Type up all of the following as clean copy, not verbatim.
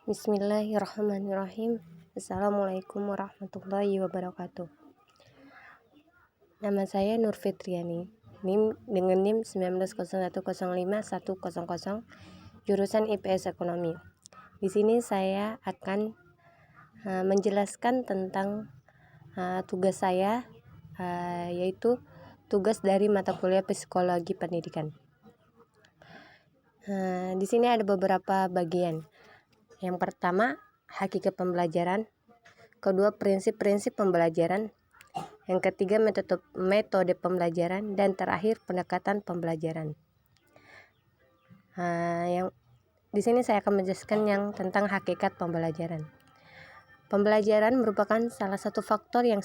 Bismillahirrahmanirrahim. Assalamualaikum warahmatullahi wabarakatuh. Nama saya Nur Fitriani, dengan NIM 1901051100, jurusan IPS Ekonomi. Di sini saya akan menjelaskan tentang tugas saya, yaitu tugas dari mata kuliah Psikologi Pendidikan. Di sini ada beberapa bagian. Yang pertama, hakikat pembelajaran. Kedua, prinsip-prinsip pembelajaran. Yang ketiga, metode pembelajaran. Dan terakhir, pendekatan pembelajaran. Di sini saya akan menjelaskan yang tentang hakikat pembelajaran. Pembelajaran merupakan salah satu faktor yang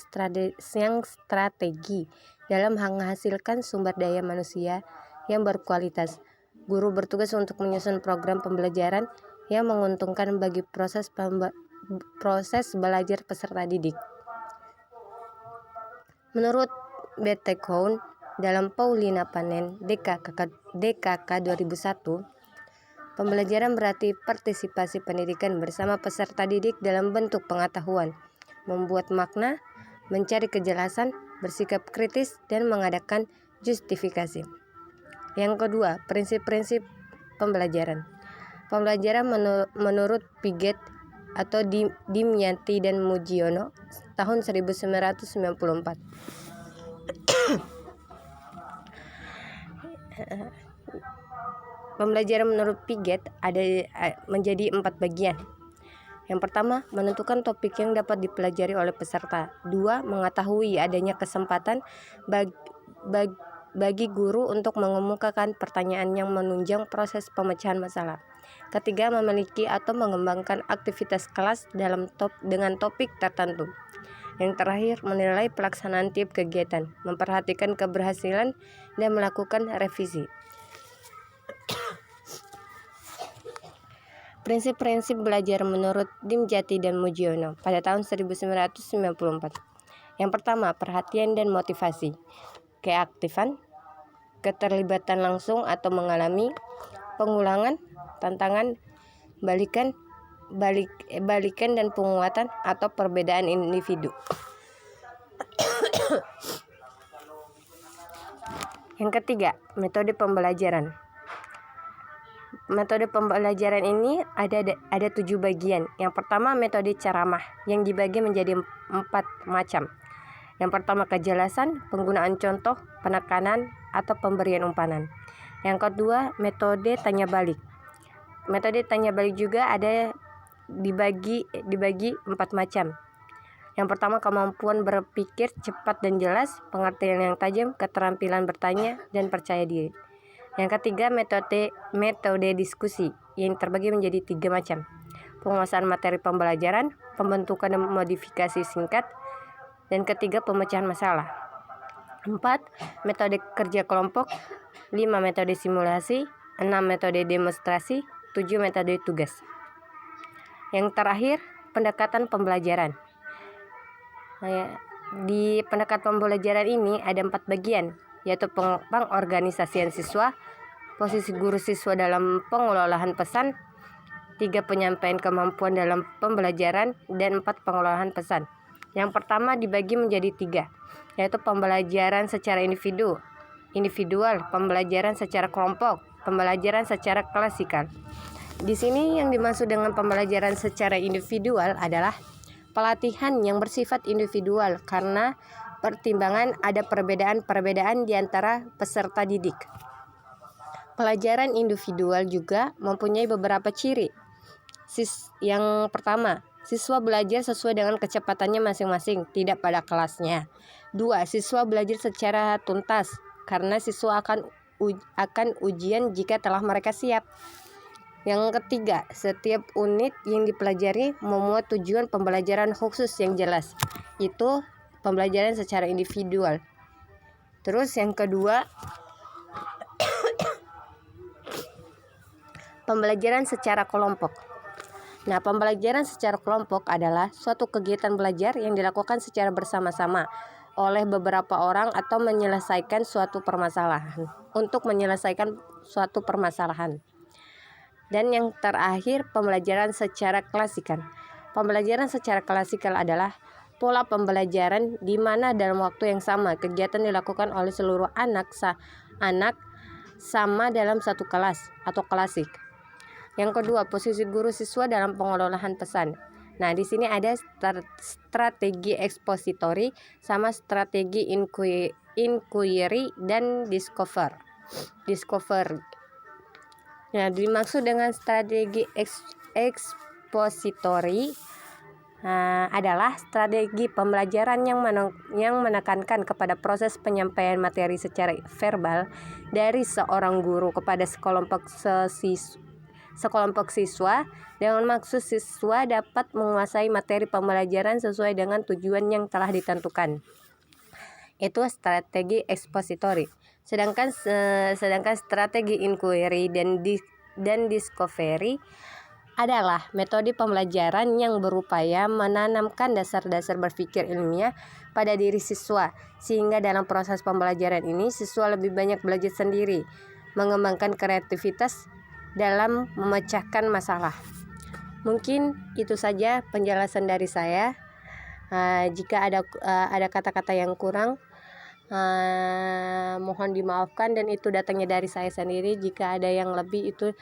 strategi dalam menghasilkan sumber daya manusia yang berkualitas. Guru bertugas untuk menyusun program pembelajaran yang menguntungkan bagi proses belajar peserta didik. Menurut Bettekhoun dalam Paulina Panen DKK 2001, pembelajaran berarti partisipasi pendidikan bersama peserta didik dalam bentuk pengetahuan, membuat makna, mencari kejelasan, bersikap kritis, dan mengadakan justifikasi. Yang kedua, prinsip-prinsip pembelajaran. Pembelajaran menurut Piaget atau Dimyanti dan Mujiono tahun 1994. Pembelajaran menurut Piaget ada menjadi 4 bagian. Yang pertama, menentukan topik yang dapat dipelajari oleh peserta. 2. Mengetahui adanya kesempatan bagi guru untuk mengemukakan pertanyaan yang menunjang proses pemecahan masalah. Ketiga, memiliki atau mengembangkan aktivitas kelas dengan topik tertentu. Yang terakhir, menilai pelaksanaan tiap kegiatan, memperhatikan keberhasilan, dan melakukan revisi. Prinsip-prinsip belajar menurut Dimyanti dan Mujiono pada tahun 1994. Yang pertama, perhatian dan motivasi. Keaktifan, keterlibatan langsung atau mengalami, pengulangan, tantangan, balikan dan penguatan atau perbedaan individu. Yang ketiga, metode pembelajaran. Metode pembelajaran ini ada 7 bagian. Yang pertama, metode ceramah yang dibagi menjadi 4 macam. Yang pertama, kejelasan, penggunaan contoh, penekanan, atau pemberian umpanan. Yang kedua, metode tanya balik. Metode tanya balik juga ada dibagi 4 macam. Yang pertama, kemampuan berpikir cepat dan jelas, pengertian yang tajam, keterampilan bertanya, dan percaya diri. Yang ketiga, metode diskusi yang terbagi menjadi 3 macam. Penguasaan materi pembelajaran, pembentukan dan modifikasi singkat, dan ketiga, pemecahan masalah. 4. Metode kerja kelompok. 5. Metode simulasi. 6. Metode demonstrasi. 7. Metode tugas. Yang terakhir, pendekatan pembelajaran. Di pendekatan pembelajaran ini ada 4 bagian, yaitu pengorganisasian siswa, posisi guru siswa dalam pengelolaan pesan, 3. Penyampaian kemampuan dalam pembelajaran, dan 4. Pengelolaan pesan. Yang pertama dibagi menjadi 3, yaitu pembelajaran secara individual, pembelajaran secara kelompok, pembelajaran secara klasikal. Di sini yang dimaksud dengan pembelajaran secara individual adalah pelatihan yang bersifat individual karena pertimbangan ada perbedaan di antara peserta didik. Pelajaran individual juga mempunyai beberapa ciri. Yang pertama, siswa belajar sesuai dengan kecepatannya masing-masing, tidak pada kelasnya. 2. Siswa belajar secara tuntas, karena siswa akan ujian jika telah mereka siap. Yang ketiga, setiap unit yang dipelajari memuat tujuan pembelajaran khusus yang jelas. Itu pembelajaran secara individual. Terus yang kedua, pembelajaran secara kelompok. Nah, pembelajaran secara kelompok adalah suatu kegiatan belajar yang dilakukan secara bersama-sama oleh beberapa orang atau menyelesaikan suatu permasalahan. Dan yang terakhir, pembelajaran secara klasikal. Pembelajaran secara klasikal adalah pola pembelajaran di mana dalam waktu yang sama kegiatan dilakukan oleh seluruh anak sama dalam satu kelas atau klasik. Yang kedua, posisi guru siswa dalam pengelolaan pesan. Nah, di sini ada strategi ekspositori sama strategi inquiry dan discover. Nah, dimaksud dengan strategi ekspositori adalah strategi pembelajaran yang menekankan kepada proses penyampaian materi secara verbal dari seorang guru kepada sekelompok siswa dengan maksud siswa dapat menguasai materi pembelajaran sesuai dengan tujuan yang telah ditentukan. Itu strategi ekspositori. Sedangkan strategi inquiry dan discovery adalah metode pembelajaran yang berupaya menanamkan dasar-dasar berpikir ilmiah pada diri siswa, sehingga dalam proses pembelajaran ini siswa lebih banyak belajar sendiri, mengembangkan kreativitas dalam memecahkan masalah. Mungkin itu saja penjelasan dari saya. Jika ada kata-kata yang kurang, mohon dimaafkan, dan itu datangnya dari saya sendiri. Jika ada yang lebih, itu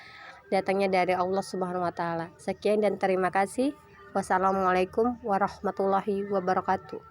datangnya dari Allah Subhanahu wa Ta'ala. Sekian dan terima kasih. Wassalamualaikum warahmatullahi wabarakatuh.